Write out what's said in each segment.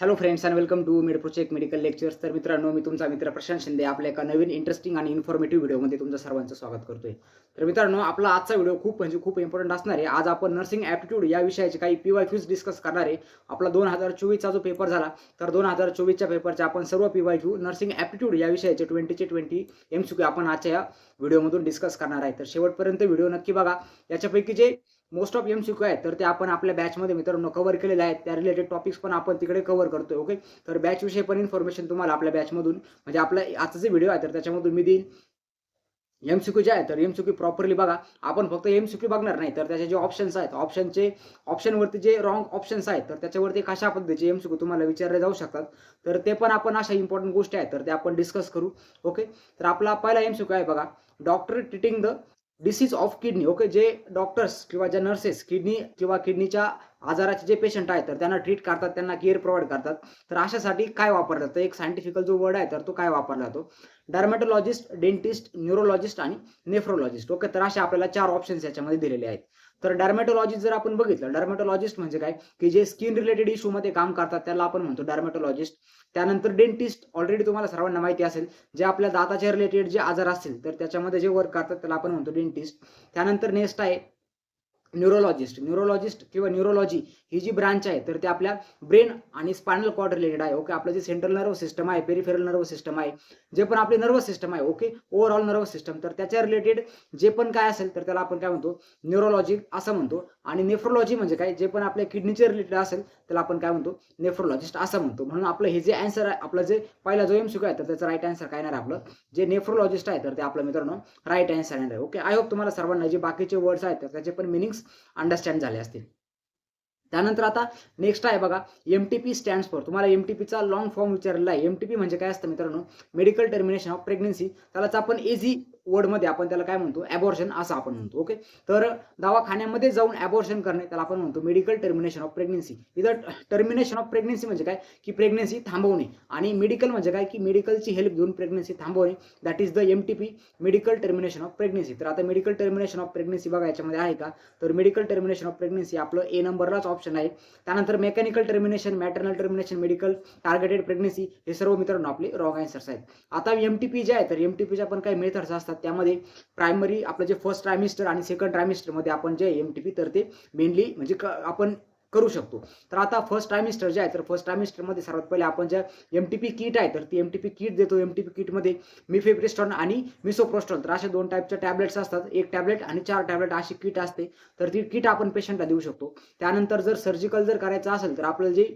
Hello friends and welcome to Medprocheck medical lectures. तर मित्रांनो, मी तुमचा मित्र प्रशांत शिंदे आपल्या एका नवीन इंटरेस्टिंग आणि इन्फॉर्मेटिव्ह व्हिडिओमध्ये तुमचं सर्वांचं स्वागत करतोय. तर मित्रांनो, आपला आजचा व्हिडिओ खूप इम्पॉर्टंट असणार आहे. आज आपण नर्सिंग ॲप्टिट्यूड या विषयाचे काही PYQs डिस्कस करणार आहे. आपला 2024चा जो पेपर झाला, तर 2024च्या पेपरचे आपण सर्व PYQ नर्सिंग ॲप्टिट्यूड या विषयाचे 20चे 20 MCQ आपण आजच्या या व्हिडिओमधून डिस्कस करणार आहे. तर शेवटपर्यंत व्हिडिओ नक्की बघा. याच्यापैकी जे मोस्ट ऑफ MCQ आहेत तर ते आपण आपल्या बॅचमध्ये मित्रांनो कव्हर केलेले आहेत. त्या रिलेटेड टॉपिक्स पण आपण तिकडे कव्हर करतोय. ओके, तर बॅच विषयी पण इन्फॉर्मेशन तुम्हाला आपल्या बॅचमधून म्हणजे आपला आजचा जे व्हिडिओ आहे तर त्याच्यामधून मी देईल. MCQ जे आहे तर MCQ प्रॉपरली बघा. आपण फक्त MCQ बघणार नाही, तर त्याचे जे ऑप्शन्स आहेत, ऑप्शनवरती जे रॉंग ऑप्शन्स आहेत तर त्याच्यावरती कशा पद्धतीचे MCQ तुम्हाला विचारले जाऊ शकतात. तर ते पण आपण अशा इम्पॉर्टंट गोष्टी आहेत तर ते आपण डिस्कस करू. ओके, तर आपला पहिला MCQ आहे बघा. Doctor treating the disease of kidney. Okay, जे डॉक्टर्स किंवा ज्या नर्सेस किडनी किंवा किडनीच्या आजाराचे जे पेशंट आहेत तर त्यांना ट्रीट करतात, त्यांना केअर प्रोव्हाइड करतात. तर अशासाठी काय वापरलं जातं? एक सायंटिफिकल जो वर्ड आहे तर तो काय वापरला जातो? डर्मॅटोलॉजिस्ट, डेंटिस्ट, न्यूरोलॉजिस्ट आणि नेफ्रोलॉजिस्ट. ओके, तर असे आपल्याला 4 ऑप्शन्स याच्यामध्ये दिलेले आहेत. तर डर्मॅटोलॉजिस्ट जर आपण बघितलं, डर्मॅटोलॉजिस्ट म्हणजे काय, की जे स्किन रिलेटेड इश्यूमध्ये काम करतात त्याला आपण म्हणतो डर्मॅटोलॉजिस्ट. त्यानंतर डेंटिस्ट, ऑलरेडी तुम्हाला सर्वांना माहिती असेल, जे आपल्या दाताच्या रिलेटेड जे आजार असतील तर त्याच्यामध्ये जे वर्क करतात त्याला आपण म्हणतो डेंटिस्ट. त्यानंतर नेक्स्ट आहे न्यूरोलॉजिस्ट किंवा न्यूरोलॉजी ही जी ब्रांच आहे तर ते आपल्या ब्रेन आणि स्पायनल कॉर्ड रिलेटेड आहे. ओके, आपलं जे सेंट्रल नर्वस सिस्टम आहे, पेरिफेरल नर्वस सिस्टम आहे, जे पण आपले नर्वस सिस्टम आहे, ओके, ओव्हरऑल नर्वस सिस्टम, तर त्याच्या रिलेटेड जे पण काय असेल तर त्याला आपण काय म्हणतो? न्यूरोलॉजी असं म्हणतो. आणि नेफ्रोलॉजी म्हणजे काय, जे पण आपल्या किडनीचे रिलेटेड असेल त्याला आपण काय म्हणतो? नेफ्रोलॉजिस्ट असं म्हणतो. म्हणून आपलं हे जे आन्सर आहे, आपलं जे पहिला जो MCQ आहे तर त्याचं राईट आन्सर काय येणार आपलं? जे नेफ्रोलॉजिस्ट आहे तर ते आपलं मित्रांनो राईट आन्सर येणार आहे. ओके, आय होप तुम्हाला सर्वांना जे बाकीचे वर्ड्स आहेत तर त्याचे पण मिनिंग्स अंडरस्टँड झाले असतील. त्यानंतर आता नेक्स्ट आहे बघा, MTP स्टँड्स फॉर. तुम्हाला MTPचा लॉंग फॉर्म विचारलेला आहे. MTP म्हणजे काय असतं मित्रांनो? Medical termination of pregnancy. त्यालाच आपण इझी वर्डमध्ये आपण त्याला काय म्हणतो? ॲबॉर्शन असं आपण म्हणतो. ओके, तर दवाखान्यामध्ये जाऊन ॲबॉर्शन करणे त्याला आपण म्हणतो मेडिकल टर्मिनेशन ऑफ प्रेग्नन्सी. इथं टर्मिनेशन ऑफ प्रेग्नन्सी म्हणजे काय, की प्रेग्नन्सी थांबवणे. आणि मेडिकल म्हणजे काय, की मेडिकलची हेल्प घेऊन प्रेग्नन्सी थांबवणे. That is the MTP, medical termination of pregnancy. तर आता मेडिकल टर्मिनेशन ऑफ प्रेग्नन्सी बघा याच्यामध्ये आहे का? तर मेडिकल टर्मिनेशन ऑफ प्रेग्नन्सी आपलं A नंबरलाच ऑप्शन आहे. त्यानंतर mechanical termination, maternal termination, medical targeted pregnancy, हे सर्व मित्रांनो आपले रॉंग आन्सर्स आहेत. आता MTP जे आहे तर MTPच्या पण काही मेथड्स असतात. त्यामध्ये प्रायमरी आपलं जे फर्स्ट ट्रायमिस्टर आणि सेकंड ट्रायमिस्टरमध्ये आपण जे MTP तर ते मेनली म्हणजे आपण करू शकतो. तर आता फर्स्ट ट्रायमिस्टर जे आहे तर फर्स्ट ट्रायमिस्टरमध्ये सर्वात पहिले आपण ज्या MTP किट आहे तर ती MTP किट देतो. MTP किटमध्ये मिफेप्रिस्टॉन आणि मिसोप्रोस्टॉल तर अशा 2 टाईपच्या टॅबलेट्स असतात. 1 टॅबलेट आणि 4 टॅबलेट अशी किट असते. तर ती किट आपण पेशंटला देऊ शकतो. त्यानंतर जर सर्जिकल जर करायचं असेल तर आपल्याला जे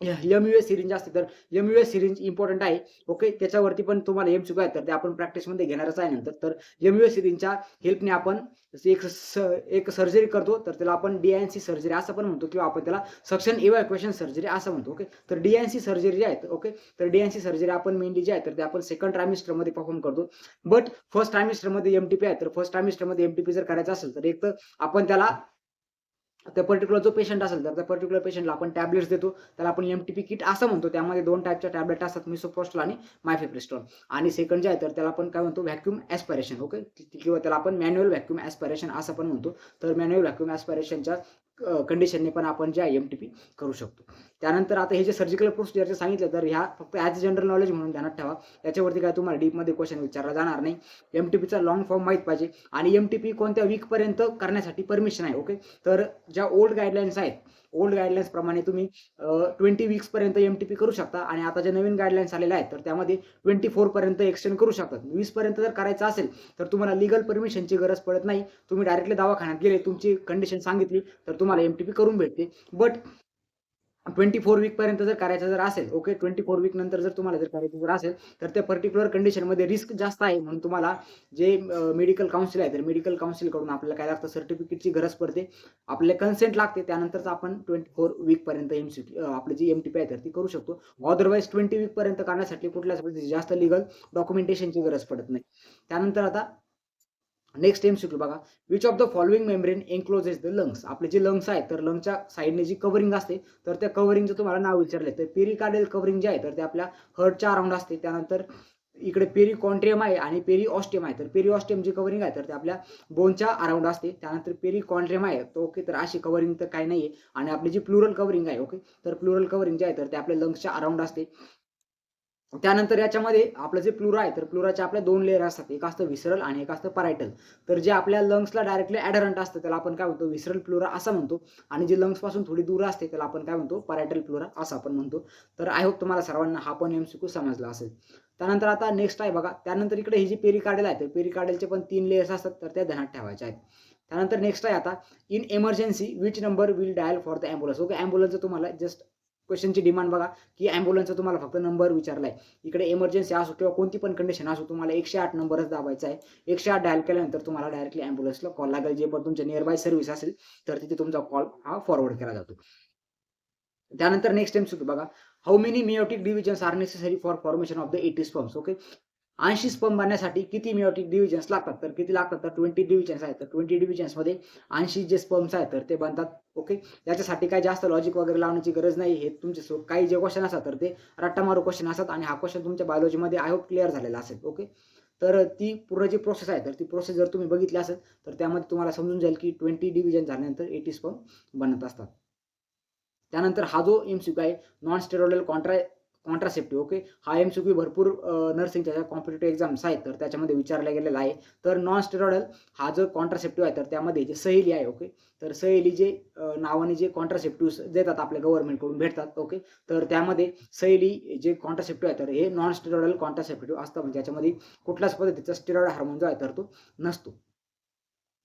MUS सिरिंज असते तर MUS सिरिंज इम्पॉर्टंट आहे. ओके, त्याच्यावरती पण तुम्हाला MCQ आहे तर ते आपण प्रॅक्टिसमध्ये घेणारच आहे नंतर. तर MUS सिरिंजच्या हेल्पने आपण एक सर्जरी करतो तर त्याला आपण DNC सर्जरी असं पण म्हणतो किंवा आपण त्याला सक्शन इव्हॅक्युएशन सर्जरी असं म्हणतो. ओके, तर DNC सर्जरी जी आहे ओके, तर DNC सर्जरी आपण मेनली जे आहे तर ते आपण सेकंड ट्रायमिस्टरमध्ये परफॉर्म करतो. बट फर्स्ट ट्रायमिस्टरमध्ये MTP आहे तर फर्स्ट ट्रायमिस्टरमध्ये MTP जर करायचं असेल तर एक तर आपण त्याला त्या पर्टिक्युलर जो पेशंट असेल तर त्या पर्टिक्युलर पेशंटला आपण टॅबलेट्स देतो. त्याला आपण MTP किट असं म्हणतो. त्यामध्ये 2 टाईपच्या टॅबलेट असतात, मिसोप्रोस्टॉल आणि मायफेप्रिस्टॉल. आणि सेकंड जे आहे तर त्याला आपण काय म्हणतो? Vacuum aspiration. ओके, किंवा त्याला आपण मॅन्युअल व्हॅक्यूम ॲस्पिरेशन असं पण म्हणतो. तर मॅन्युअल व्हॅक्यूम ॲस्पिरेशनच्या कंडिशनने पण आपण जे आहे MTP करू शकतो. त्यानंतर आता हे जे सर्जिकल प्रोसिजरचे सांगितलं तर ह्या फक्त ॲज जनरल नॉलेज म्हणून ध्यानात ठेवा. याच्यावरती काय तुम्हाला डीपमध्ये क्वेश्चन विचारला जाणार नाही. MTPचा लॉंग फॉर्म माहीत पाहिजे आणि MTP कोणत्या वीकपर्यंत करण्यासाठी परमिशन आहे. ओके, तर ज्या ओल्ड गाईडलाईन्स आहेत, ओल्ड गाईडलाईन्स प्रमाणे तुम्ही 20 वीक्सपर्यंत MTP करू शकता. आणि आता ज्या नवीन गाईडलाईन्स आलेल्या आहेत तर त्यामध्ये 24 पर्यंत एक्सटेंड करू शकतात. 20 पर्यंत जर करायचं असेल तर तुम्हाला लीगल परमिशनची गरज पडत नाही. तुम्ही डायरेक्टली दवाखान्यात गेले, तुमची कंडिशन सांगितली तर तुम्हाला MTP करून भेटते. बट 24 वीकपर्यंत जर करायचं जर असेल, ओके, 24 वीक नंतर जर तुम्हाला जर करायचं जर असेल तर त्या पर्टिक्युलर कंडिशनमध्ये रिस्क जास्त आहे. म्हणून तुम्हाला जे मेडिकल काउन्सिल आहे तर मेडिकल काउन्सिलकडून आपल्याला काय लागतं? सर्टिफिकेटची गरज पडते. आपल्याला कन्सेंट लागते. त्यानंतरच आपण 24 वीकपर्यंत आपली जी MTP आहे तर ती करू शकतो. अदरवाईज 20 वीकपर्यंत करण्यासाठी कुठल्याच पद्धतीची जास्त लीगल डॉक्युमेंटेशनची गरज पडत नाही. त्यानंतर आता नेक्स्ट MCQ बघा. Which of the following membrane encloses the lungs. आपले जे लंग्स आहेत तर लंग्सच्या साईडने जी कव्हरिंग असते तर त्या कव्हरिंगचं तुम्हाला नाव विचारलंय तर पेरिकार्डियल कव्हरिंग जे आहे तर ते आपल्या हार्टच्या अराउंड असते. त्यानंतर इकडे पेरिकॉन्ट्रियम आहे आणि पेरिऑस्टियम आहे. तर पेरिऑस्टियम जी कव्हरिंग आहे तर ते आपल्या बोनच्या अराउंड असते. त्यानंतर पेरिकॉन्ट्रियम आहे तो ओके, तर अशी कव्हरिंग तर काही नाहीये. आणि आपली जी प्लुरल कव्हरिंग आहे ओके, तर प्लुरल कव्हरिंग जे आहे तर ते आपल्या लंग्सच्या अराउंड असते. त्यानंतर याच्यामध्ये आपलं जे प्लुरा आहे तर प्लुराचे आपल्या 2 लेयर असतात. एक असतं व्हिसरल आणि एक असतं परायटल. तर जे आपल्या लंग्सला डायरेक्टली ॲडहरंट असतं त्याला आपण काय म्हणतो, व्हिसरल प्लुरा असं म्हणतो. आणि जे लंग्सपासून थोडी दूर असते त्याला आपण काय म्हणतो, परायटल प्लुरा असं आपण म्हणतो. तर आय होप तुम्हाला सर्वांना हा पण MCQ समजला असेल. त्यानंतर आता नेक्स्ट आहे बघा, त्यानंतर इकडे ही जी पेरिकार्डियल आहे तर पेरिकार्डियलचे पण 3 लेयर्स असतात तर त्या ध्यानात ठेवायच्या आहेत. त्यानंतर नेक्स्ट आहे आता, in emergency which number will dial for the ambulance. Okay, ॲम्ब्युलन्सचं तुम्हाला जस्ट क्वेश्चनची डिमांड बघा, की ॲम्ब्युलन्सचा तुम्हाला फक्त नंबर विचारलाय. इकडे इमर्जन्सी असो किंवा कोणती पण कंडिशन असो तुम्हाला 108 नंबरच दाबायचा आहे. 108 डायल केल्यानंतर तुम्हाला डायरेक्टली ॲम्ब्युलन्सला कॉल लागेल. जे पण तुमच्या नियरबाय सर्व्हिस असेल तर तिथे तुमचा कॉल हा फॉरवर्ड केला जातो. त्यानंतर नेक्स्ट MCQ बघा, how many meiotic divisions are necessary for formation of the 80 sperms. Okay, 80 sperm बनण्यासाठी किती मेयोटिक डिव्हिजन्स लागतात, तर किती लागतात, तर 20 डिव्हिजन्स आहेत. तर 20 डिव्हिजन्समध्ये 80 जे स्पर्म्स आहेत तर ते बनतात. ओके, याच्यासाठी काय जास्त लॉजिक वगैरे लावण्याची गरज नाही. हे तुमचे काही जे क्वेश्चन असतात तर ते रट्टा मारू क्वेश्चन असतात आणि हा क्वेश्चन तुमच्या बायोलॉजीमध्ये आय होप क्लिअर झालेला असेल. ओके, तर ती पूर्ण जी प्रोसेस आहे तर ती प्रोसेस जर तुम्ही बघितली असेल तर त्यामध्ये तुम्हाला समजून जाईल की 20 डिव्हिजन झाल्यानंतर 80 स्पर्म बनत असतात. त्यानंतर हा जो MCQ आहे, नॉन स्टेरॉइडल कॉन्ट्रासेप्टिव्ह. ओके, हा MCQ भरपूर नर्सिंगच्या कॉम्पिटिटिव्ह एक्झाम्स आहेत तर त्याच्यामध्ये विचारला गेलेला आहे. तर नॉन स्टेरॉइडल हा जो कॉन्ट्रासेप्टिव्ह आहे तर त्यामध्ये जे सहेली आहे ओके, तर सहेली जे नावाने जे कॉन्ट्रासेप्टिव्ह देतात आपल्या गव्हर्नमेंटकडून भेटतात. ओके, तर त्यामध्ये सहेली जे कॉन्ट्रासेप्टिव्ह आहे तर हे नॉन स्टेरॉइडल कॉन्ट्रासेप्टिव्ह असतं. म्हणजे याच्यामध्ये कुठल्याच पद्धतीचा स्टेरॉइड हार्मोन जो आहे तर तो नसतो.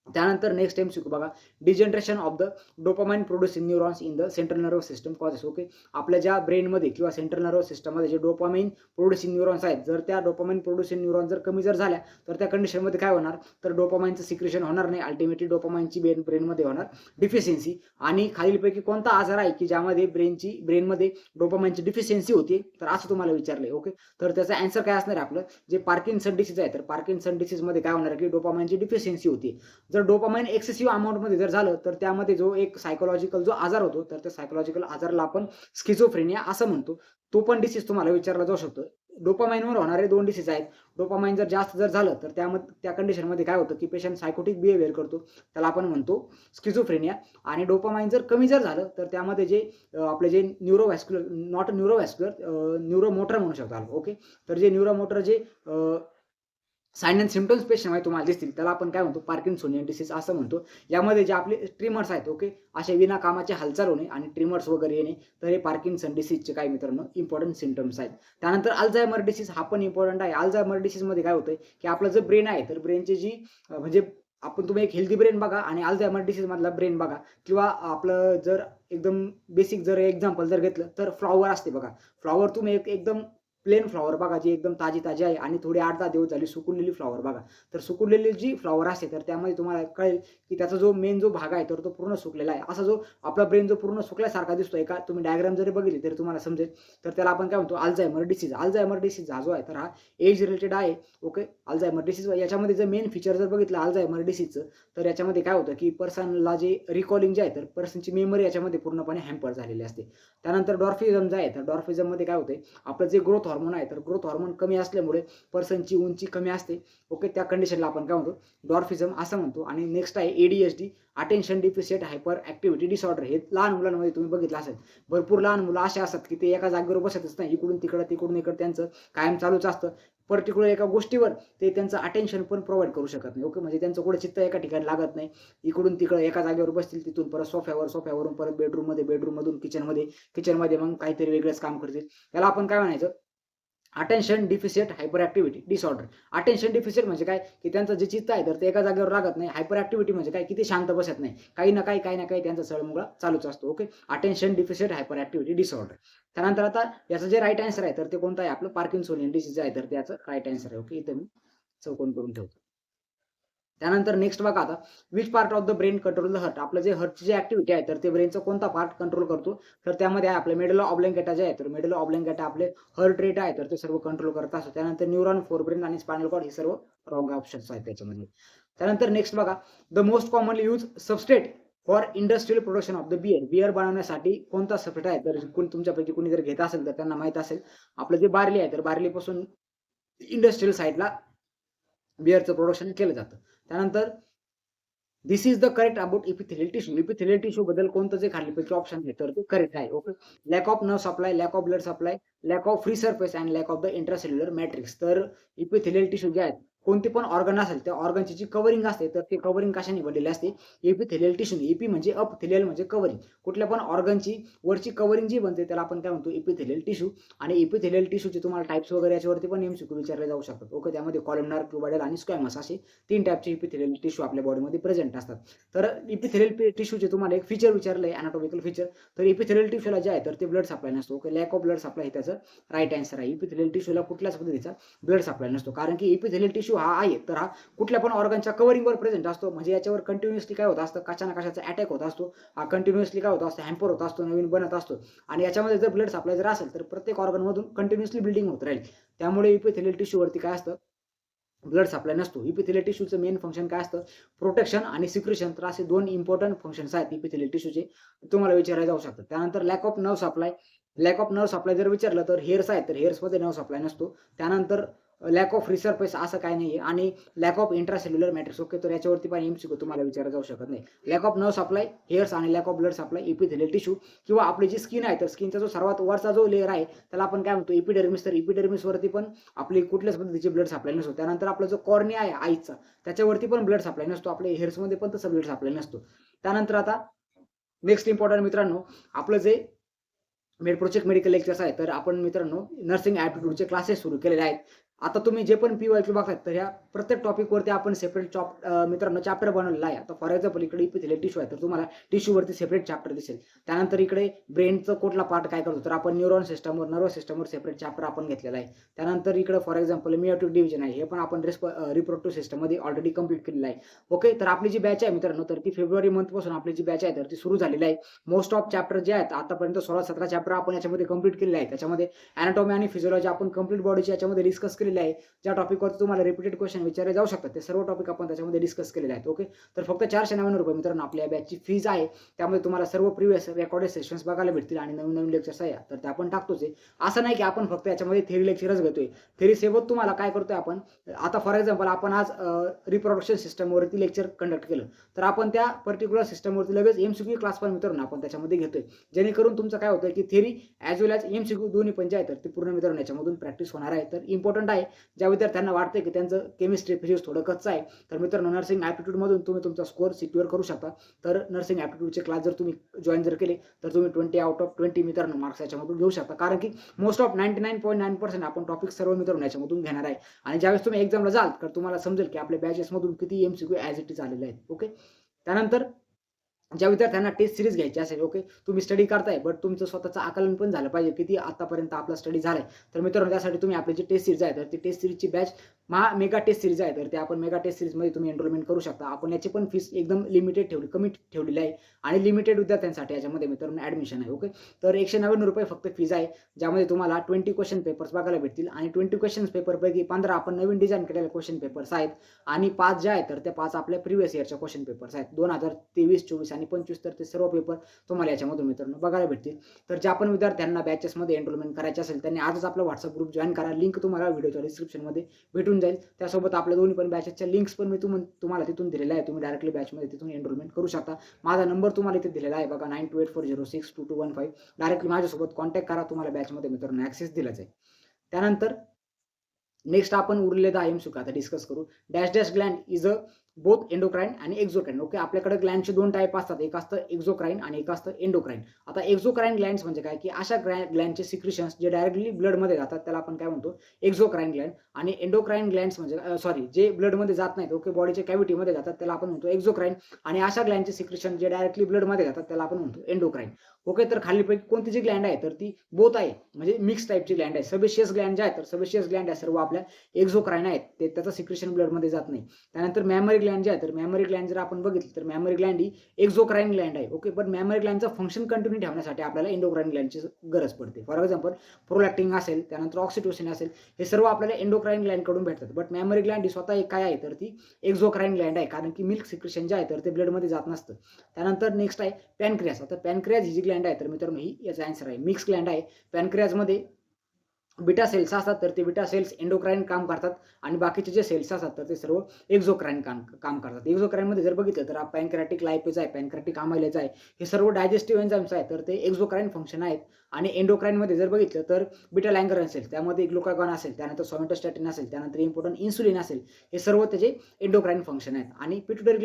त्यानंतर नेक्स्ट MCQ बघा, degeneration of the dopamine producing neurons in the central nervous system causes. Okay, आपल्या ज्या ब्रेनमध्ये किंवा सेंट्रल नर्वस सिस्टममध्ये जे डोपामाइन प्रोड्युसिंग न्यूरॉन्स आहेत जर त्या डोपामाइन प्रोड्युसिंग न्यूरॉन जर कमी जर झाल्या तर त्या कंडिशनमध्ये काय होणार, तर डोपामाइनचं सिक्रेशन होणार नाही. अल्टिमेटली डोपामाइनची ब्रेनमध्ये होणार डिफिशियन्सी. आणि खालीलपैकी कोणता आजार आहे की ज्यामध्ये ब्रेनमध्ये डोपामाइनची डिफिशियन्सी होती, तर असं तुम्हाला विचारलंय. ओके, तर त्याचा आन्सर काय असणार आहे आपलं, जे पार्किन्सन डिसीज आहे तर पार्किन्सन डिसीजमध्ये काय होणार की डोपामाइनची डिफिशियन्सी होती. जर डोपामाइन एक्सेसिव्ह अमाऊंटमध्ये जर झालं तर त्यामध्ये जो एक सायकोलॉजिकल जो आजार होतो तर त्या सायकोलॉजिकल आजाराला आपण स्किझोफ्रेनिया असं म्हणतो. तो पण डिसीज तुम्हाला विचारला जाऊ शकतो. डोपामाइनवर होणारे 2 डिसीज आहेत. डोपामाइन जर जास्त जर झालं तर त्या कंडिशनमध्ये काय होतं की पेशंट सायकोटिक बिहेवियर करतो, त्याला आपण म्हणतो स्किझोफ्रेनिया. आणि डोपामाइन जर कमी जर झालं तर त्यामध्ये जे आपले जे न्यूरोव्हॅस्क्युलर, नॉट न्यूरोव्हॅस्क्युलर, न्यूरोमोटर म्हणू शकतो. ओके, तर जे न्यूरोमोटर जे साइन अँड सिम्पटम्स पेशंटमध्ये तुम्हाला दिसतील त्याला आपण काय म्हणतो, पार्किन्सोनियन डिसीज असं म्हणतो. यामध्ये जे आपले ट्रिमर्स आहेत ओके, असे विनाकामाचे हालचाल होणे आणि ट्रिमर्स वगैरे येणे, तर हे पार्किन्सन डिसीजचे काय मित्रांनो इम्पॉर्टंट सिम्पटम्स आहेत. त्यानंतर अल्झायमर डिसीज हा पण इम्पॉर्टंट आहे. अल्झायमर डिसीजमध्ये काय होतंय की आपलं जे ब्रेन आहे तर ब्रेनची जी म्हणजे आपण तुम्ही एक हेल्दी ब्रेन बघा आणि अल्झायमर डिसीज मधला ब्रेन बघा, किंवा आपलं जर एकदम बेसिक जर एक्झाम्पल जर घेतलं तर फ्लॉवर असते बघा. फ्लॉवर तुम्ही एकदम प्लेन फ्लॉवर बघा जी एकदम ताजी आहे आणि थोडी 8-10 दिवस झाली सुकूनलेली फ्लॉवर बघा. तर सुकूनलेली जी फ्लॉवर असते तर त्यामध्ये तुम्हाला कळेल की त्याचा जो मेन जो भाग आहे तर तो पूर्ण सुकलेला आहे. असा जो आपला ब्रेन जो पूर्ण सुकल्यासारखा दिसतोय का, तुम्ही डायग्राम जरी बघितली तरी तुम्हाला समजेल. तर त्याला आपण काय म्हणतो, अल्झायमर डिसीज. अल्झायमर डिसीज हा जो आहे तर हा एज रिलेटेड आहे. ओके, अल्झायमर डिसीज याच्यामध्ये जर मेन फीचर जर बघितलं अल्झायमर डिसीजचं तर याच्यामध्ये काय होतं की पर्सनला जे रिकॉलिंग जे आहे तर पर्सनची मेमरी याच्यामध्ये पूर्णपणे हॅम्पर झालेली असते. त्यानंतर डॉर्फिझम जे आहे तर डॉर्फिझममध्ये काय होते, आपलं जे ग्रोथ हॉर्मोन आहे तर ग्रोथ हॉर्मोन कमी असल्यामुळे पर्सनची उंची कमी असते. ओके, त्या कंडिशनला आपण काय म्हणतो, डॉर्फिझम असं म्हणतो. आणि नेक्स्ट आहे ADHD, attention deficit hyper activity disorder. हे लहान मुलांमध्ये तुम्ही बघितलं असेल, भरपूर लहान मुलं असे असतात की ते एका जागेवर बसतच नाही, इकडून तिकडं त्यांचं कायम चालूच असतं. पर्टिक्युलर एका गोष्टीवर ते त्यांचं अटेन्शन पण प्रोव्हाइड करू शकत नाही. ओके, म्हणजे त्यांचं कुठे चित्त एका ठिकाणी लागत नाही. इकडून तिकडं एका जागेवर बसतील, तिथून परत सोफ्यावरून परत बेडरूममधून किचनमध्ये मग काहीतरी वेगळंच काम करतील. त्याला आपण काय म्हणायचं, attention deficit hyper activity disorder. Attention deficit म्हणजे काय की त्यांचं जे चित्त आहे तर ते एका जागेवर लागत नाही. हायपर ॲक्टिव्हिटी म्हणजे काय की ते शांत बसत नाही, काही ना काही त्यांचा सळमुळा चालूच असतो. Okay, attention deficit hyper activity disorder. त्यानंतर आता याचं जे राईट आन्सर आहे तर ते कोणतं आहे, आपलं पार्किन्सोनियन डिसीज आहे तर त्याचं राईट आन्सर आहे. ओके, इथं मी चौकोन करून ठेवतो. त्यानंतर नेक्स्ट बघा आता, which part of the brain control the heart. आपलं जे हर्टची जी ॲक्टिव्हिटी आहे तर ते ब्रेनचा कोणता पार्ट कंट्रोल करतो, तर त्यामध्ये आहे आपलं मेडुला ऑब्लिंगेटा जे आहे तर मेडुला ऑब्लिंगेटा आपले हार्ट रेट आहे तर ते सर्व कंट्रोल करत असतो. त्यानंतर न्यूरॉन, फोरब्रेन आणि स्पायनल कॉर्ड हे सर्व रॉंग ऑप्शन्स आहेत त्याच्यामध्ये. त्यानंतर नेक्स्ट बघा, the most commonly use substrate for industrial production of the beer. Beer बनवण्यासाठी कोणता सबस्ट्रेट आहे, तर तुमच्यापैकी कोणी जर घेत असेल तर त्यांना माहित असेल, आपलं जे बार्ली आहे तर बार्लीपासून इंडस्ट्रियल साईडला बिअरचं प्रोडक्शन केलं जातं. त्यानंतर this is the correct about epithelial tissue. Epithelial tissue बद्दल कोणतं जे खालीलपैकी ऑप्शन आहे तर ते करेक्ट आहे. Okay. Lakh of nerve supply, lakh of blood supply, lack of free surface and lack of the intracellular matrix. तर इपिथेलियल टिश्यू जे आहेत, कोणते पण ऑर्गन असेल त्या ऑर्गनची जी कव्हरिंग असते तर ते कव्हरिंग कशाने बनलेली असते? Epithelial tissue. इपी म्हणजे अप, थेलियल म्हणजे कव्हरिंग. कुठल्या पण ऑर्गनची वरची कव्हरिंग जी बनते त्याला आपण काय म्हणतो? Epithelial tissue. आणि इपिथेलियल टिश्यूचे तुम्हाला टाइप्स वगैरे याच्यावरती पण एमसीक्यू विचारले जाऊ शकतात. ओके. त्यामध्ये कॉलमनार, क्युबायडल आणि स्क्वॅमस असे 3 टाइपचे इपिथेलियल टिश्यू आपल्या बॉडीमध्ये प्रेझेंट असतात. तर इपिथेलियल टिश्यूचे तुम्हाला एक फीचर विचारलंय, अनाटॉमिकल फीचर. तर इपिथेलियल टिश्यूला जे आहे तर ते ब्लड सप्लाय नसतो. Okay. Lakh of blood supply हे त्याचं राईट आन्सर आहे. इपिथेलियल टिश्यूला कुठल्याच पद्धतीचा ब्लड सप्लाय नसतो. कारण की इपिथेलियल टिश्यू हा आहे तर हा कुठल्या पण ऑर्गनच्या कव्हरिंगवर प्रेझेंट असतो. म्हणजे याच्यावर कंटिन्युअसली काय होत असतं? कशा ना कशाचा अटॅक होत असतो. हा कंटिन्युअसली काय होत असतो? हॅम्पर होत असतो, नवीन बनत असतो. आणि याच्यामध्ये जर ब्लड सप्लाय जर असेल तर प्रत्येक ऑर्गनमधून कंटिन्युअसली बिल्डिंग होत राहील. त्यामुळे इपिथेलियल टिश्यूवरती काय असतं? ब्लड सप्लाय नसतो. इपिथेलियल टिश्यूचं मेन फंक्शन काय असतं? प्रोटेक्शन आणि सिक्रेशन. तर असे 2 इम्पॉर्टंट फंक्शन्स आहेत इपिथेलियल टिश्यूचे, तुम्हाला विचारले जाऊ शकतात. त्यानंतर lakh of nerve supply. Lakh of nerve supply जर विचारलं तर हेअर्स आहेत, तर हेअर्समध्ये नर्व्ह सप्लाय नसतो. त्यानंतर लॅक ऑफ रिसर्फेस असं काही नाहीये. आणि lack of intracellular matrix. Okay. तर याच्यावरती पण एमसीक्यू तुम्हाला विचारलं जाऊ शकत नाही. Lack of nerve supply, hairs आणि lack of blood supply epithelial tissue. किंवा आपली जी स्किन आहे तर स्किनचा जो सर्वात वरचा जो लेयर आहे त्याला आपण काय म्हणतो? एपिडर्मिस. तर एपिडर्मिसवरती पण आपली कुठल्याच पद्धतीची ब्लड सप्लाय नसतो. त्यानंतर आपला जो कॉर्निया आहे आईचा त्याच्यावरती पण ब्लड सप्लाय नसतो. आपल्या हेअर्समध्ये पण तसं ब्लड सप्लाय नसतो. त्यानंतर आता नेक्स्ट इम्पॉर्टंट मित्रांनो, आपलं जे प्रोजेक्ट मेडिकल लेक्चर्स आहेत तर आपण मित्रांनो नर्सिंग ॲप्टिट्यूडचे क्लासेस सुरू केलेले आहेत. आता तुम्ही जे पण PYQ बघताय तर ह्या प्रत्येक टॉपिकवरती आपण सेपरेट मित्रांनो चॅप्टर बनवलेला आहे. आता फॉर एक्झाम्पल इकडे इपिथेलियल टिश्यू आहे तर तुम्हाला टिश्यूवरती सेपरेट चॅप्टर दिसेल. त्यानंतर इकडे ब्रेनचं कुठला पार्ट काय करतो तर आपण न्यूरॉन सिस्टमवर, नर्वस सिस्टमवर सेपरेट चॅप्टर आपण घेतलेला आहे. त्यानंतर इकडे फॉर एक्झाम्पल मियोटिक डिव्हिजन आहे, हे पण आपण रिप्रोडक्टिव्ह सिस्टममध्ये ऑलरेडी कंप्लीट केलेलं आहे. ओके. तर आपली जी बॅच आहे मित्रांनो तर ती फेब्रुवारी मंथपासून आपली जी बॅच आहे तर ती सुरू झालेली आहे. मोस्ट ऑफ चॅप्टर जे आहेत आतापर्यंत 16-17 चॅप्टर आपण याच्यामध्ये कंप्लीट केलेले आहेत. त्याच्यामध्ये अॅनाटॉमी आणि फिजिओलॉजी आपण कंप्लीट बॉडीची याच्यामध्ये डिस्कस केलेली आहे. ज्या टॉपिकवर तुम्हाला रिपीटेड क्वेश्चन विचारले जाऊ शकतात ते सर्व टॉपिक आपण त्याच्यामध्ये डिस्कस केलेले आहेत. ओके. तर फक्त 499 रुपये मित्रांनो आपल्या बॅचची फीज आहे. त्यामध्ये तुम्हाला सर्व प्रिव्हियस रेकॉर्डेड सेशन्स बघायला भेटतील आणि नवीन नवीन लेक्चर्स आहे तर ते आपण टाकतोच आहे. असं नाही की आपण फक्त याच्यामध्ये थेरी लेक्चरच घेतोय. थेरी सोबत तुम्हाला काय करतोय आपण, आता फॉर एक्झाम्पल आपण आज रिप्रोडक्शन सिस्टमवरती लेक्चर कंडक्ट केलं तर आपण त्या पर्टिक्युलर सिस्टमवरती लगेच एमसीक्यू क्लास पण मित्रांनो आपण त्याच्यामध्ये घेतोय. जेणेकरून तुमचं काय होतं की थेरी ॲज वेल ॲज एमसीक्यू दोन्ही पण जे आहे तर ते पूर्ण मित्रांनो याच्यामधून प्रॅक्टिस होणार आहे. तर इम्पॉर्टंट आहे. ज्या विद्यार्थ्यांना वाटतंय की त्यांचं केमिस्ट्री, फिजिक्स थोडं कच्चं आहे तर मित्रांनो नर्सिंग ॲप्टिट्यूडमधून तुम्ही तुमचा स्कोअर सिक्युअर करू शकता. तर नर्सिंग ॲप्टिट्यूडचे क्लास जर तुम्ही जॉईन जर केले तर तुम्ही 20 आउट ऑफ 20 मित्रांनो मार्क्स याच्यामधून घेऊ शकता. कारण की मोस्ट ऑफ 99.9% आपण टॉपिक सर्व मित्रांनो याच्यामधून घेणार आहे. आणि ज्यावेळेस तुम्ही एक्झामला जाल तर तुम्हाला समजेल की आपल्या बॅचेसमधून किती एमसीक्यू ॲज इट इज आलेले आहेत. ओके. त्यानंतर ज्या विद्यार्थ्यांना टेस्ट सिरीज घ्यायची असेल, ओके, तुम्ही स्टडी करताय बट तुमचं स्वतःचं आकलन पण झालं पाहिजे किती आतापर्यंत आपला स्टडी झालाय. तर मित्रांनो त्यासाठी तुम्ही आपली जी टेस्ट सिरीज आहे तर ती टेस्ट सिरीजची बॅच मेगा टेस्ट सिरीज आहे तर ते आपण मेगा टेस्ट सिरीजमध्ये तुम्ही एनरोलमेंट करू शकता. आपण याची पण फीस एकदम लिमिटेड कमी ठेवलेली आहे आणि लिमिटेड विद्यार्थ्यांसाठी याच्यामध्ये मित्रांनो ॲडमिशन आहे. ओके. तर 199 रुपये फक्त फीज आहे, ज्यामध्ये तुम्हाला 20 क्वेश्चन पेपर्स बघायला भेटतील आणि 20 क्वेश्चन पेपरपैकी 15 आपण नवीन डिझाईन केलेले क्वेश्चन पेपर्स आहेत आणि 5 जे आहेत तर ते 5 आपल्या प्रिव्हियस इयरच्या क्वेश्चन पेपर्स आहेत. 2023, 24 आणि 25 तर ते सर्व पेपर तुम्हाला याच्यामधून मित्रांनो बघायला भेटतील. तर ज्या पण विद्यार्थ्यांना बॅचेसमध्ये एनरोलमेंट करायचे असेल त्यांनी आजच आपला व्हॉट्सअप ग्रुप जॉईन करा. लिंक तुम्हाला व्हिडिओच्या डिस्क्रिप्शनमध्ये भेटून जाईल. त्यासोबत आपल्या दोन्ही पण बॅचेसच्या लिंक्स पण मी तुम्हाला तिथून दिलेल्या आहे. तुम्ही डायरेक्टली बॅचमध्ये तिथून एनरोलमेंट करू शकता. माझा नंबर तुम्हाला इथे दिलेला आहे बघा, 9284062215. डायरेक्टली माझ्यासोबत कॉन्टॅक्ट करा. तुम्हाला बॅचमध्ये मित्रांनो ॲक्सेस दिला जाईल. त्यानंतर नेक्स्ट आपण उरलेले 10 एमसीक्यू आता डिस्कस करू. Dash dash Gland is a both endocrine आणि एक्झोक्राइन. ओके. आपल्याकडे ग्लँडचे 2 टाईप असतात, एक असतं एक्झोक्राइन आणि एक असतं एंडोक्राइन. आता एक्झोक्राइन ग्लँड्स म्हणजे काय की अशा ग्लँडचे सिक्रेशन्स जे डायरेक्टली ब्लडमध्ये जातात त्याला आपण काय म्हणतो? एक्झोक्राइन ग्लँड. आणि एंडोक्राइन ग्लँड्स म्हणजे सॉरी जे ब्लडमध्ये जात नाहीत, ओके, बॉडीच्या कॅव्हिटीमध्ये जातात त्याला आपण म्हणतो एक्झोक्राइन. आणि अशा ग्लँडचे सिक्रेशन जे डायरेक्टली ब्लडमध्ये जातात त्याला आपण म्हणतो एंडोक्राइन. ओके. तर खालीलपैकी कोणती जी ग्लँड आहे तर ती बोथ आहे, म्हणजे मिक्स टाईपची ग्लँड आहे. सबेशियस ग्लँड जे आहे तर सबेशियस ग्लँड आहे सर्व आपल्या एक्झोक्राइन आहेत, ते त्याचं सिक्रेशन ब्लडमध्ये जात नाही. त्यानंतर मॅमरी ग्लँड जे आहे तर मॅमरी ग्लँड जर आपण बघितलं तर मॅमरी ग्लँड ही एक्झोक्राइन ग्लँड आहे. ओके. पण मॅमरी ग्लँडचं फंक्शन कंटिन्यू ठेवण्यासाठी आपल्याला एंडोक्राइन ग्लँडची गरज पडते. फॉर एक्झाम्पल प्रोलॅक्टिन असेल, त्यानंतर ऑक्सिटोसिन असेल, हे सर्व आपल्याला एंडोक्राइन ग्लँडकडून भेटतात. बट मॅमरी ग्लँड ही स्वतः एक काय आहे तर ती एक्झोक्राइन ग्लँड आहे, कारण की मिल्क सिक्रेशन जे आहे तर ते ब्लडमध्ये जात नसतं. त्यानंतर नेक्स्ट आहे पॅनक्रियास. आता पॅनक्रियास ही जी ग्लँड आहे तर मित्रांनो ही याचा आन्सर आहे, मिक्स ग्लँड आहे. पॅनक्रियासमध्ये बीटा सेल्स असतात तर ते बीटा सेल्स एंडोक्राईन काम करतात आणि बाकीचे जे सेल्स असतात तर ते सर्व एक्झोक्राईन काम करतात. एक्झोक्राईनमध्ये जर बघितलं तर पॅनक्रियाटिक लायपेज आहे, पॅनक्रियाटिक आमायलेज आहे, हे सर्व डायजेस्टिव्ह एन्झाईम्स आहेत तर ते एक्झोक्राईन फंक्शन आहेत. आणि एंडोक्राईनमध्ये जर बघितलं तर बीटा लँगर असेल, त्यामध्ये ग्लुकागॉन असेल, त्यानंतर सोमॅटोस्टॅटिन असेल, त्यानंतर इम्पॉर्टंट इन्सुलिन असेल, हे सर्व त्याचे एंडोक्राईन फंक्शन आहेत. आणि पिट्युटरी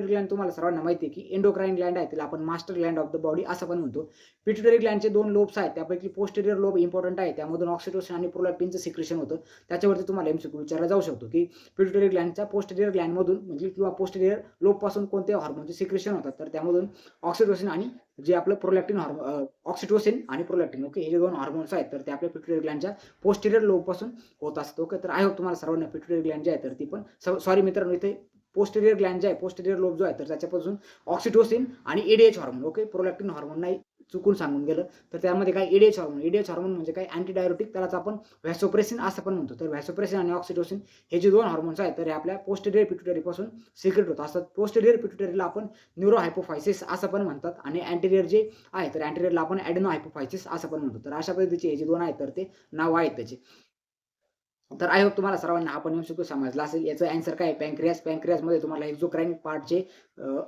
ग्लँड तुम्हाला सर्वांना माहिती आहे की एंडोक्राईन ग्लँड आहे, त्याला आपण master Gland of the body असं पण म्हणतो. पिट्युटरी ग्लँडचे 2 लोब्स आहेत, त्यापैकी पोस्टेरियर लोब इम्पॉर्टंट आहे, त्यामधून ऑक्सिटोसिन आणि प्रोलॅक्टिनचं सिक्रेशन होतं. त्याच्यावरती तुम्हाला एमसीक्यू विचारला जाऊ शकतो की पिट्युटरी ग्लँडच्या पोस्टेरियर ग्लँडमधून म्हणजे किंवा पोस्टेरियर लोबपासून कोणते हार्मोनचे सिक्रेशन होतात, तर त्यामधून ऑक्सिटोसिन आणि जे आपलं प्रोलॅक्टिन ऑक्सिटोसिन आणि प्रोलॅक्टिन ओके, हे जे 2 हार्मोन्स आहेत तर ते आपल्या पिट्युटरी ग्लँडच्या पोस्टेरियर लोबपासून होत असतं. ओके, तर आय होप तुम्हाला सर्वांना पिट्युटरी ग्लँड जे आहे तर ती पण सॉरी मित्रांनो, इथे पोस्टेरियर ग्लँड जे आहे, पोस्टेरियर लोब जो आहे तर त्याच्यापासून ऑक्सिटोसिन आणि ADH hormone okay, prolactin hormone नाही चुकून सांगून गेलं तर त्यामध्ये काय एडीएच हार्मोन म्हणजे काय अँटीडायरोटिक, त्यालाच आपण व्हॅसोप्रेसिन असं पण म्हणतो. तर व्हॅसोप्रेसिन आणि ऑक्सिटोसिन हे जे 2 हार्मोन्स आहेत तर हे आपल्या पोस्टेरियर पिट्युटरी पासून सिक्रेट होत असतात. पोस्टेरियर पिट्युटरीला आपण न्यूरोहायपोफायसिस असं पण म्हणतात आणि अँटेरियर जे आहे तर अँटेरियरला आपण ॲडेनोहायपोफायसिस असं पण म्हणतो. तर अशा पद्धतीचे हे जे 2 आहेत तर ते नाव आहेत त्याचे. तर आय होप तुम्हाला सर्वांना हा पण एमसीक्यू समजला असेल. याचं आन्सर काय आहे, पॅनक्रियासमध्ये तुम्हाला एक्झोक्राईन पार्टचे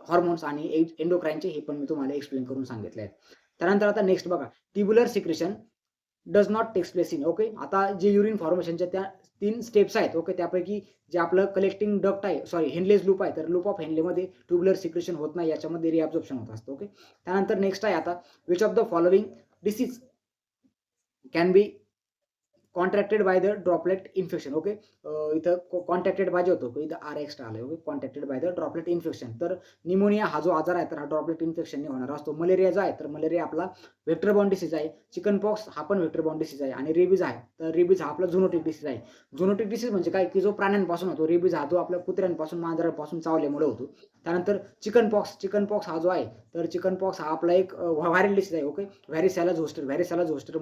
हॉर्मोन्स आणि एंडोक्राईनचे हे पण मी तुम्हाला एक्सप्लेन करून सांगितले आहेत. त्यानंतर आता नेक्स्ट बघा, tubular secretion does not takes place in okay. आता जे युरिन फॉर्मेशनच्या त्या 3 स्टेप्स आहेत ओके, त्यापैकी जे आपलं कलेक्टिंग डक्ट आहे सॉरी हेनलेज लूप आहे, तर लूप ऑफ हेनलेमध्ये ट्युब्युलर सिक्रेशन होत नाही, याच्यामध्ये रिअब्झॉर्प्शन होत असतं. ओके, त्यानंतर नेक्स्ट आहे आता, which of the following disease can be contracted by the droplet infection okay. इथं कॉन्ट्रॅक्टेड बाय जे होतं इथं आर एक्स्ट्रा आलं okay, contracted by the droplet infection. तर निमोनिया हा जो आजार आहे तर हा ड्रॉपलेट इन्फेक्शनने होणार असतो. मलेरिया जो आहे तर मलेरिया आपला व्हेक्टर बॉर्न डिसीज आहे. चिकन पॉक्स हा पण व्हेक्टर बॉर्न डिसीज आहे. आणि रेबीज आहे तर रेबीज हा आपला झुनोटिक डिसीज आहे. झुनोटिक डिसीज म्हणजे काय की जो प्राण्यांपासून होतो. रेबीज हा जो आपल्या कुत्र्यांपासून मांजरांपासून चावल्यामुळे होतो. त्यानंतर चिकन पॉक्स हा जो आहे तर चिकन पॉक्स हा आपला एक व्हायरल डिसीज आहे ओके. व्हॅरिसेला झोस्टर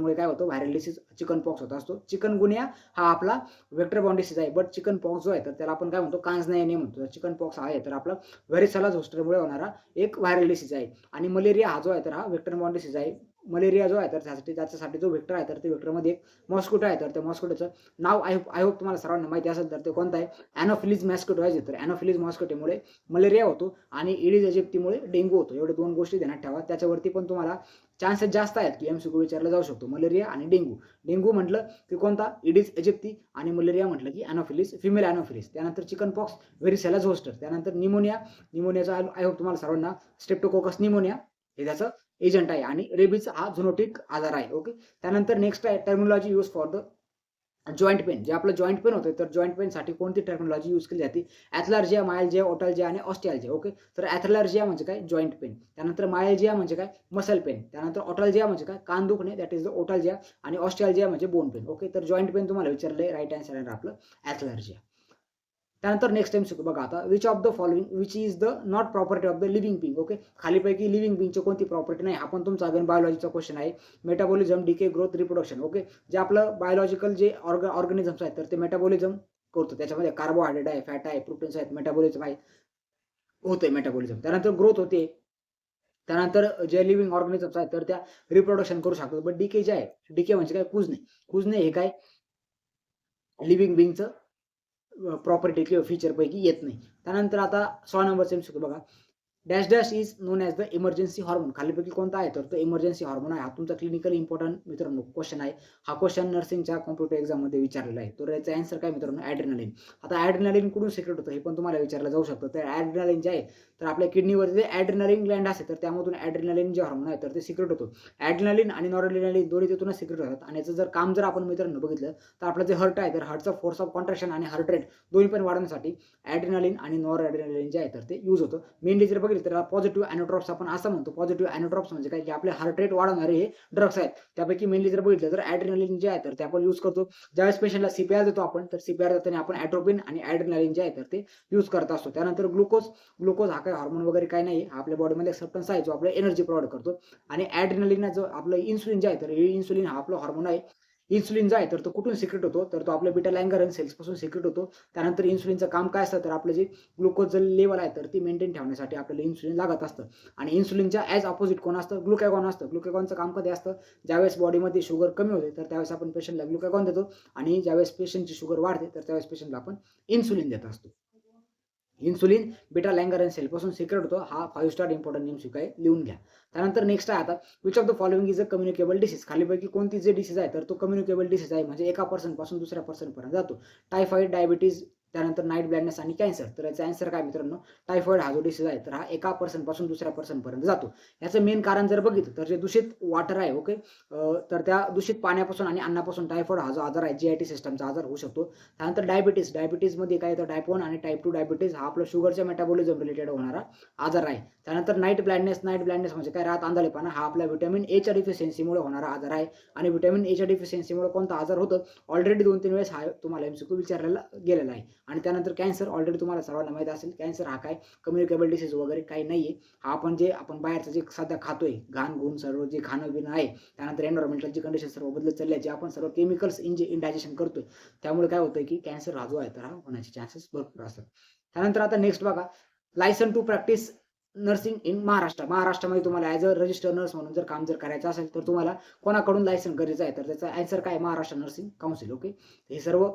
काय होतं, व्हायरल डिसीज चिकन पॉक्स होत असतो. चिकनगुनिया हा आपला व्हेक्टर बॉर्न डिसीज आहे, बट चिकन पॉक्स जो आहे तर त्याला आपण काय म्हणतो, कांजण्या येणे म्हणतो. चिकन पॉक्स आहे तर आपला व्हॅरिसेला झोस्टरमुळे होणारा एक व्हायरल डिसीज आहे. आणि मलेरिया हा जो आहे तर हा व्हेक्टर बॉर्न डिसीज आहे. मलेरिया जो आहे तर त्याच्यासाठी जो व्हेक्टर आहे तर ते व्हेक्टरमध्ये एक मॉस्किटो आहे तर त्या मॉस्किटोचं नाव आय होप तुम्हाला सर्वांना माहिती असेल तर ते कोणतं आहे, ॲनोफिलीज मॉस्किटो आहे. तर ॲनोफिलीज मॉस्किटोमुळे मलेरिया होतो आणि इडीज इजिप्तीमुळे डेंग्यू होतो. एवढे 2 गोष्टी ध्यानात ठेवा. त्याच्यावरती पण तुम्हाला चान्सेस जास्त आहेत की एमसीक्यू विचारला जाऊ शकतो. मलेरिया आणि डेंग्यू म्हटलं की कोणता, इडीज इजिप्ती, आणि मलेरिया म्हटलं की ॲनोफिलीज, फिमेल ॲनोफिलीज. त्यानंतर चिकन पॉक्स, व्हेरिसेला झोस्टर. त्यानंतर निमोनियाचा आय होप तुम्हाला सर्वांना स्ट्रेप्टोकोकस निमोनिया हे त्याचं एजंट आहे. आणि रेबीज हा झुनोटिक आजार आहे ओके. त्यानंतर नेक्स्ट आहे terminology use for the joint pain. जे आपलं जॉइंट पेन होतं तर जॉइंट पेनसाठी कोणती टर्मिनॉलॉजी यूज केली जाते, ॲथलर्जिया, मायल्जिया, ओटल्जिया आणि ऑस्टियाल्जिया ओके. तर ॲथलर्जिया म्हणजे काय, जॉइंट पेन. त्यानंतर मायल्जिया म्हणजे काय, मसल पेन. त्यानंतर ओटल्जिया म्हणजे काय, कान दुखणे, दॅट इज द ओटल्जिया. आणि ऑस्टियाल्जिया म्हणजे बोन पेन ओके. तर जॉइंट पेन तुम्हाला विचारलंय, राईट आन्सर आहे आपलं ॲथलर्जिया. त्यानंतर नेक्स्ट टाइम शिकू बघा आता, which of the following which is the not property of the living being okay. खालीपैकी लिव्हिंग बिंगची कोणती प्रॉपर्टी नाही, हा पण तुमचा अगेन बायोलॉजीचा क्वेश्चन आहे. Metabolism, decay, growth, reproduction okay. जे आपलं बायोलॉजिकल जे ऑर्गॅनिझम्स आहेत तर ते मेटाबॉलिझम करतो. त्याच्यामध्ये कार्बोहायड्रेट आहे, फॅट आहे, प्रोटीन्स आहेत, मेटाबॉलिझम आहे, होते मेटाबॉलिझम. त्यानंतर ग्रोथ होते. त्यानंतर जे लिव्हिंग ऑर्गॅनिझम्स आहेत तर त्या रिप्रोडक्शन करू शकतात. बट डिके जे आहे, डिके म्हणजे काय, कुजणे हे काय लिव्हिंग बिंगचं प्रॉपर्टी किंवा फीचर पैकी येत नाही. त्यानंतर आता 16 नंबरचा एमसीक्यू बघा, dash dash is known as the emergency hormone. खालीपैकी कोणता आहे तर तो इमर्जन्सी हॉर्मोन आहे. हा तुमचा क्लिनिकल इम्पॉर्टंट मित्रांनो क्वेश्चन आहे. हा क्वेश्चन नर्सिंगच्या कॉम्प्युटर एक्झाममध्ये विचारलेला आहे. तर याचा आन्सर काय मित्रांनो, ॲड्रेनालिन. आता ॲड्रेनालिन कुठून सिक्रेट होतं हे पण तुम्हाला विचारलं जाऊ शकतं. तर ॲड्रेनालिन जे आहे तर आपल्या किडनीवर जे ॲड्रेनालिन ग्लँड असते तर त्यामधून ॲड्रेनालिन जे हॉर्मोन आहे तर ते सिक्रेट होतो. ॲड्रेनालिन आणि नॉरएड्रेनालिन दोन्ही तिथूनच सिक्रेट होतात. आणि याचं जर काम जर आपण मित्रांनो बघितलं तर आपलं जे हार्ट आहे तर हार्टचा फोर्स ऑफ कॉन्ट्रॅक्शन आणि हार्ट रेट दोन्ही पण वाढवण्यासाठी ॲड्रेनालिन आणि नॉरएड्रेनालिन जे आहे तर ते यूज होतं. मेनली जर बघितलं तर पॉझिटिव्ह ॲनोट्रॉप्स आपण असं म्हणतो. पॉझिटिव्ह ॲनोट्रॉप्स म्हणजे काय की आपले हार्ट रेट वाढवणारे हे ड्रग्स आहेत. त्यापैकी मेनली जर बघितलं तर ॲड्रेनालिन जे आहे तर ते आपण यूज करतो. ज्यावेळेस पेशंटला सीपीआर देतो आपण तर सीपीआर देताना आपण ॲट्रोपिन आणि ॲड्रेनालिन जे आहे तर ते यूज करत असतो. त्यानंतर ग्लुकोज हा काय हॉर्मोन वगैरे काय नाही, हा आपल्या बॉडीमध्ये सबस्टन्स आहे जो आपल्याला एनर्जी प्रोव्हाइड करतो. आणि ॲड्रेनालिन जो आपलं इन्सुलिन जे आहे तर हे इन्सुलिन हा आपला हॉर्मोन आहे. इन्सुलिन जो आहे तर तो कुठून सिक्रेट होतो, तर तो आपल्या बीटा लँगरहॉर्न सेल्सपासून सिक्रेट होतो. त्यानंतर इन्सुलिनचं काम काय असतं, तर आपलं जे ग्लुकोज लेवल आहे तर ती मेंटेन ठेवण्यासाठी आपल्याला इन्सुलिन लागत असतं. आणि इन्सुलिनच्या ॲज ऑपोजिट कोण असतं, ग्लुकॅगॉन असतं. ग्लुकॅगॉनचं काम कधी असतं, ज्यावेळेस बॉडीमध्ये शुगर कमी होते तर त्यावेळेस आपण पेशंटला ग्लुकॅगॉन देतो, आणि ज्यावेळेस पेशंटची शुगर वाढते तर त्यावेळेस पेशंटला आपण इन्सुलिन देत असतो. इन्सुलिन बीटा लँगरहॉर्न सेलपासून सिक्रेट होतो. हा 5 स्टार इम्पॉर्टंट नेमसिक आहे, लिहून घ्या. त्यानंतर नेक्स्ट आहे आता, which of the following is a communicable disease. खालीपैकी कोणती जे डिसीज आहे तर तो कम्युनिकेबल डिसीज आहे, म्हणजे एका पर्सन पासून दुसऱ्या पर्सन पर्यंत जातो. टायफॉइड, डायबिटीज, त्यानंतर नाईट ब्लाइंडनेस आणि कॅन्सर. तर याचा आन्सर काय मित्रांनो, टायफॉइड हा जो डिसीज आहे तर हा एका पर्सन पासून दुसऱ्या पर्सन पर्यंत जातो. याचं मेन कारण जर बघितलं तर जे दूषित वॉटर आहे, ओके, तर त्या दूषित पाण्यापासून आणि अन्नापासून टायफॉइड हा जो आजार आहे, जीआयटी सिस्टमचा आजार होऊ शकतो. त्यानंतर डायबिटीज, डायबिटीजमध्ये काय येतं, टाईप 1 आणि टाईप 2 डायबिटीज हा आपला शुगरच्या मेटाबॉलिझम रिलेटेड होणारा आजार आहे. त्यानंतर नाईट ब्लाइंडनेस, नाईट ब्लाइंडनेस म्हणजे काय, रात आंधळेपणा, हा आपल्या व्हिटॅमिन एच्या डिफिशियन्सीमुळे होणारा आजार आहे. आणि व्हिटॅमिन एच्या डिफिशियन्सीमुळे कोणता आजार होतं, ऑलरेडी 2-3 वेळेस हा तुम्हाला एमसीक्यू विचारलेला गेलेला आहे. आणि त्यानंतर कॅन्सर, ऑलरेडी तुम्हाला सर्वांना माहिती असेल, कॅन्सर हा काय कम्युनिकेबल डिसीज वगैरे काही नाहीये. हा आपण बाहेरचं जे सध्या खातोय, घाण घुण सर्व जे खाणं पिणं आहे, त्यानंतर एन्व्हायरमेंटलची कंडिशन सर्व बदलत चालली आहे, जे आपण सर्व केमिकल्स इंडायजेशन करतोय, त्यामुळे काय होतंय की कॅन्सर हा जो आहे तर हा होण्याचे चान्सेस भरपूर असतात. त्यानंतर आता नेक्स्ट बघा, licence to practise nursing in Maharashtra. महाराष्ट्रामध्ये तुम्हाला ॲज अ रजिस्टर नर्स म्हणून जर काम जर करायचं असेल तर तुम्हाला कोणाकडून लायसन गरजेचं आहे, तर त्याचा आन्सर काय, महाराष्ट्र नर्सिंग काउन्सिल. ओके, हे सर्व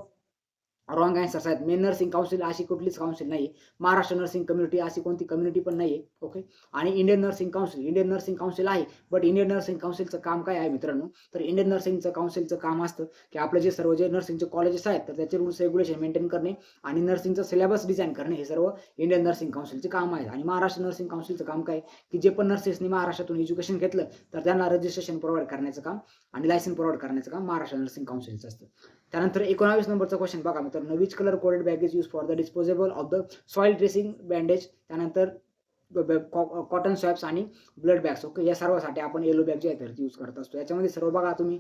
रॉंग आन्सर्स आहेत. मेन नर्सिंग काउन्सिल अशी कुठलीच काउन्सिल नाही. महाराष्ट्र नर्सिंग कम्युनिटी अशी कोणती कम्युनिटी पण नाही. ओके, आणि Indian nursing council, Indian nursing council आहे, बट इंडियन नर्सिंग काउन्सिलचं काम काय आहे मित्रांनो, तर इंडियन नर्सिंगचं काउन्सिलचं काम असतं की आपलं जे सर्व जे नर्सिंगचे कॉलेजेस आहेत तर त्याचे रूल्स रेग्युलेशन मेंटेन करणे आणि नर्सिंगचं सिलेबस डिझाईन करणे, हे सर्व इंडियन नर्सिंग काउन्सिलचे काम आहे. आणि महाराष्ट्र नर्सिंग काउन्सिलचं काम काय, की जे पण नर्सेसनी महाराष्ट्रातून एज्युकेशन घेतलं तर त्यांना रजिस्ट्रेशन प्रोव्हाइड करण्याचं काम आणि लायसन प्रोव्हाइड करण्याचं काम महाराष्ट्र नर्सिंग काउन्सिलचं असतं. त्यानंतर 19 नंबरचा क्वेश्चन बघा मित्रांनो, which colour coded bag is use for the disposable of the soil dressing bandage. त्यानंतर कॉटन स्वॅप्स आणि ब्लड बॅग्स. ओके, या सर्वासाठी आपण येलो बॅग जे आहे तर यूज करत असतो. याच्यामध्ये सर्व बघा तुम्ही,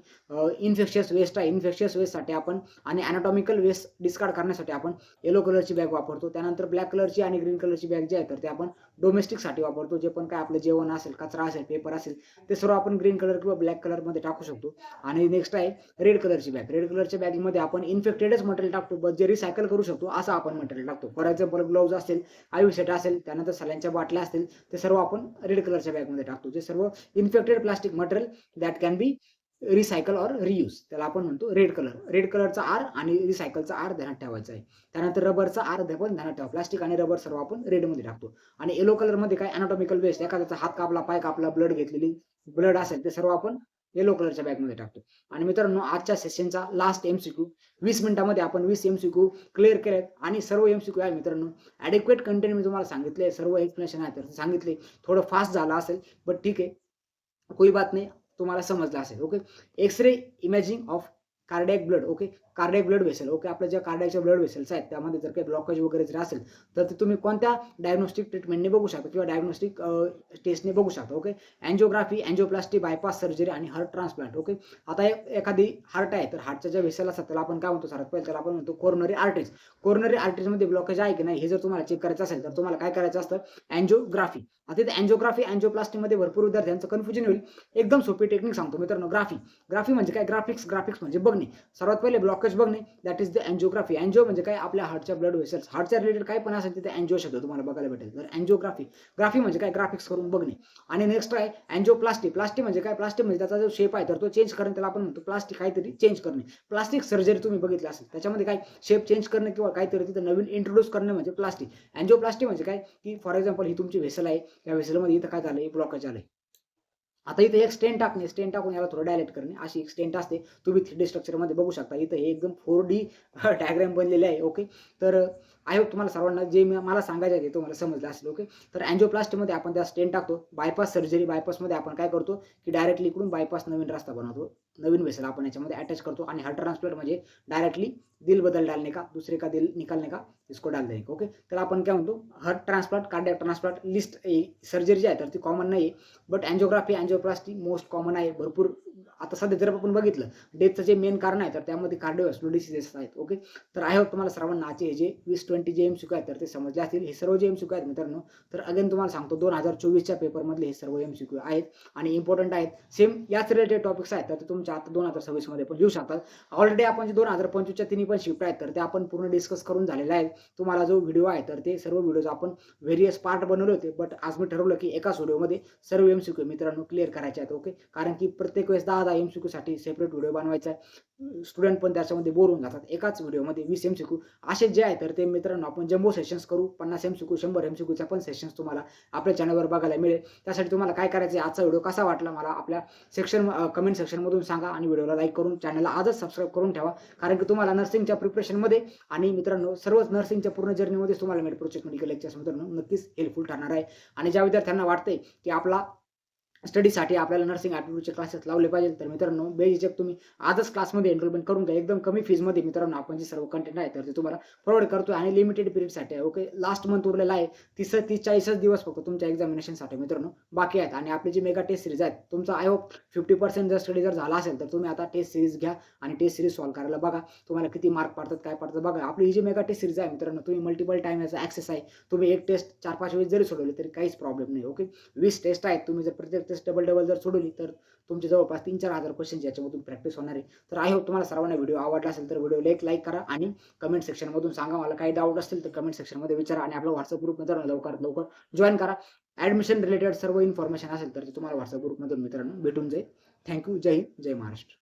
इन्फेक्शियस वेस्ट आहे, इन्फेक्शियस वेस्टसाठी आपण आणि अॅनाटॉमिकल वेस्ट डिस्कार्ड करण्यासाठी आपण येलो कलरची बॅग वापरतो. त्यानंतर ब्लॅक कलरची आणि ग्रीन कलरची बॅग जी आहे तर ते आपण डोमेस्टिकसाठी वापरतो. जे पण काय आपलं जेवण असेल, कचरा असेल, पेपर असेल, ते सर्व आपण ग्रीन कलर किंवा ब्लॅक कलरमध्ये टाकू शकतो. आणि नेक्स्ट आहे रेड कलरची बॅग. रेड कलरच्या बॅगमध्ये आपण इन्फेक्टेडच मटेरियल टाकतो, बट जे रिसायकल करू शकतो असं आपण मटेरियल टाकतो. फॉर एक्झाम्पल ग्लोव्ज असेल, आयु सेट असेल, त्यानंतर सल्यांच्या बाटल्या असतील, ते सर्व आपण रेड कलरच्या बॅगमध्ये टाकतो. जे सर्व infected plastic material that can be recycle or reuse, त्याला आपण म्हणतो रेड कलर. रेड कलरचा आर आणि रिसायकलचा आर ध्यानात ठेवायचा आहे. त्यानंतर रबरचा आर पण ध्यानात ठेवा. प्लास्टिक आणि रबर सर्व आपण रेडमध्ये टाकतो. आणि येलो कलरमध्ये काय, अॅनाटॉमिकल वेस्ट, एखाद्याचा हात कापला, पाय कापला, ब्लड घेतलेली ब्लड असेल, ते सर्व आपण येलो कलरच्या बॅगमध्ये टाकतो. आणि मित्रांनो, आजच्या सेशनचा लास्ट एमसीक्यू, 20 मिनिटामध्ये आपण 20 एमसीक्यू क्लिअर केलेत. आणि सर्व एमसीक्यू आहे मित्रांनो, ॲडिक्वेट कंटेंट मी तुम्हाला सांगितले, सर्व एक्सप्लेनेशन आहे तर सांगितले. थोडं फास्ट झालं असेल, बट ठीक आहे, कोई बात नाही, तुम्हाला समजलं असेल. Okay, X ray imaging of cardiac blood. Okay, cardiac blood vessel. Okay, आपल्या ज्या कार्डियकच्या ब्लड व्हेसल्स आहेत त्यामध्ये जर काही ब्लॉकेज वगैरे जर असेल तर ते तुम्ही कोणत्या डायग्नोस्टिक ट्रीटमेंटने बघू शकता किंवा डायग्नोस्टिक टेस्टने बघू शकता. Okay, angiography, angioplasty, bypass surgery आणि हार्ट ट्रान्सप्लांट. ओके, आता एखादी हार्ट आहे तर हार्टच्या ज्या व्हेसल असतात त्याला आपण काय म्हणतो, सर्वात पहिले त्याला आपण म्हणतो कोरोनरी आर्टरीज. कोरोनरी आर्टरीजमध्ये ब्लॉकेज आहे की नाही हे जर तुम्हाला चेक करायचं असेल तर तुम्हाला काय करायचं असतं, अँजिओग्राफी. आता ते अँजिओग्राफी, अँजिओप्लास्टीमध्ये भरपूर विद्यार्थ्यांचं कन्फ्युजन होईल. एकदम सोपी टेक्निक सांगतो मित्रांनो. ग्राफी म्हणजे काय, ग्राफिक्स म्हणजे बघणे. सर्वात पहिले ब्लॉकेज बघणे, दॅट इज द अँजिओग्राफी. अँजिओ म्हणजे काय, आपल्या हार्टच्या ब्लड व्हेसल्स, हार्टच्या रिलेटेड काय पण असेल तिथे अँजिओ शब्द तुम्हाला बघायला भेटेल. तर अँजिओग्राफी म्हणजे काय, ग्राफिक्स करून बघणे. आणि नेक्स्ट आहे अँजिओप्लास्टी. प्लास्टी म्हणजे काय, प्लास्टी म्हणजे त्याचा जो शेप आहे तर तो चेंज करणे, त्याला आपण म्हणतो प्लास्टिक, काहीतरी चेंज करणे. प्लास्टिक सर्जरी तुम्ही बघितलं असेल, त्याच्यामध्ये काय शेप चेंज करणे किंवा काहीतरी तिथे नवीन इंट्रोड्यूस करणे म्हणजे प्लास्टिक. अँजिओप्लास्टी म्हणजे काय, की फॉर एक्झाम्पल ही तुमची व्हेसल आहे, या व्हेसलमध्ये इथं काय झालं, ब्लॉकेज आलंय. आता इथे एक स्टेन टाकणे, स्टेन टाकून याला थोडं डायलेट करणे, अशी एक स्टेंट असते. तुम्ही 3D स्ट्रक्चरमध्ये बघू शकता. इथं हे एकदम 4D डायग्राम बनलेले आहे. ओके, तर आय होप तुम्हाला सर्वांना जे मला सांगायचं आहे ते तुम्हाला समजलं असेल. ओके, तर अँजिओप्लास्टीमध्ये आपण त्या स्टेन टाकतो. बायपास सर्जरी, बायपासमध्ये आपण काय करतो की डायरेक्टली इकडून बायपास नवीन रस्ता बनवतो, नवीन व्हेसल आपण याच्यामध्ये अटॅच करतो. आणि हार्ट ट्रान्सप्लांट म्हणजे डायरेक्टली दिल बदल डालने का, दूसरे का दिल निकालने का, इसको डाल देणे. ओके, त्याला आपण काय म्हणतो, heart transplant, cardiac transplant. List surgery जी आहे तर ती कॉमन नाही आहे, but angiography, angioplasty most common आहे. भरपूर आता सध्या जर आपण बघितलं डेथचं जे मेन कारण आहे तर त्यामध्ये कार्डिओव्हास्क्युलर डिसीजेस आहेत. ओके, तर आय होप तुम्हाला सर्वांना आजचे जे 20-20 जे MCQ आहेत तर ते समजले असतील. हे सर्व जे MCQ आहेत मित्रांनो, तर अगेन तुम्हाला सांगतो 2024च्या पेपरमधले हे सर्व MCQ आहेत आणि इम्पॉर्टंट आहेत. सेम याच रिलेटेड टॉपिक्स आहेत तर ते तुमच्या आता 2026 मध्ये पण येऊ शकतात. ऑलरेडी आपण जे 2025च्या तिन्ही पण शिफ्ट आहेत तर ते आपण पूर्ण डिस्कस करून झालेले आहेत. तुम्हाला जो व्हिडिओ आहे तर ते सर्व व्हिडिओज आपण व्हेरियस पार्ट बनवले होते, बट आज मी ठरवलं की एकाच व्हिडिओमध्ये सर्व MCQ मित्रांनो क्लिअर करायचे आहेत. ओके, कारण की प्रत्येक वेळेस 10-10 MCQ साठी सेपरेट व्हिडिओ बनवायचा आहे. स्टुडंट पण त्याच्यामध्ये बोर होऊन जातात. एकाच व्हिडिओमध्ये 20 MCQ असे जे आहे तर ते मित्रांनो आपण जम्बो सेशन्स करू. 50 MCQ 100 MCQच्या पण सेशन्स तुम्हाला आपल्या चॅनलवर बघायला मिळेल. त्यासाठी तुम्हाला काय करायचं आहे, आजचा व्हिडिओ कसा वाटला मला आपल्या कमेंट सेक्शनमधून सांगा आणि व्हिडिओला लाईक करून चॅनलला आजच सबस्क्राईब करून ठेवा. कारण की तुम्हाला नर्सिंगच्या प्रिपरेशनमध्ये आणि मित्रांनो सर्वच नर्सिंगच्या पूर्ण जर्नीमध्ये तुम्हाला मेडप्रोचेक मेडिकल लेक्चर्स मित्रांनो नक्कीच हेल्पफुल ठरणार आहे. आणि ज्या विद्यार्थ्यांना वाटतंय की आपला स्टडीसाठी आपल्याला नर्सिंग ॲप्टिट्यूडचे क्लासेस लावले पाहिजे तर मित्रांनो बेझिक तुम्ही आजच क्लासमध्ये एनरोलमेंट करून घ्या. एकदम कमी फीजमध्ये मित्रांनो आपण जे सर्व कंटेंट आहे तर ते तुम्हाला प्रोव्हाइड करतोय आणि लिमिटेड पिरियडसाठी आहे. ओके, लास्ट मंथ उरलेला आहे. 30-40 दिवस फक्त तुमच्या एक्झामिनेशनसाठी मित्रांनो बाकी आहेत. आणि आपली जी मेगा टेस्ट सिरीज आहेत तुमचा आय होप 50% जर स्टडी जर झाला असेल तर तुम्ही आता टेस्ट सिरीज घ्या आणि टेस्ट सिरीज सॉल्व्ह करायला बघा. तुम्हाला किती मार्क पडतात काय पडतात बघा. आपली ही जी मेगा टेस्ट सिरीज आहे मित्रांनो तुम्ही मल्टिपल टाइम याचा ॲक्सेस आहे. तुम्ही एक टेस्ट 4-5 वेळेस जरी सोडवली तरी काहीच प्रॉब्लेम नाही. ओके, 20 टेस्ट आहेत. तुम्ही जर प्रत्येक टेस्ट डबल जर सोडवली तर तुमचे जवळपास 3-4 हजार क्वेश्चन याच्यामधून प्रॅक्टिस होणार आहे. तर आय होप तुम्हाला सर्वांना व्हिडिओ आवडला असेल तर व्हिडिओला एक लाईक करा आणि कमेंट सेक्शनमधून सांगा. मला काही डाऊट असतील तर कमेंट सेक्शनमध्ये विचारा आणि आपला व्हॉट्सअप ग्रुप मित्रांनो लवकरात लवकर जॉईन करा. ॲडमिशन रिलेटेड सर्व इन्फॉर्मेशन असेल तर ते तुम्हाला व्हॉट्सअप ग्रुपमधून मित्रांनो भेटून जाईल. थँक्यू. जय हिंद, जय महाराष्ट्र.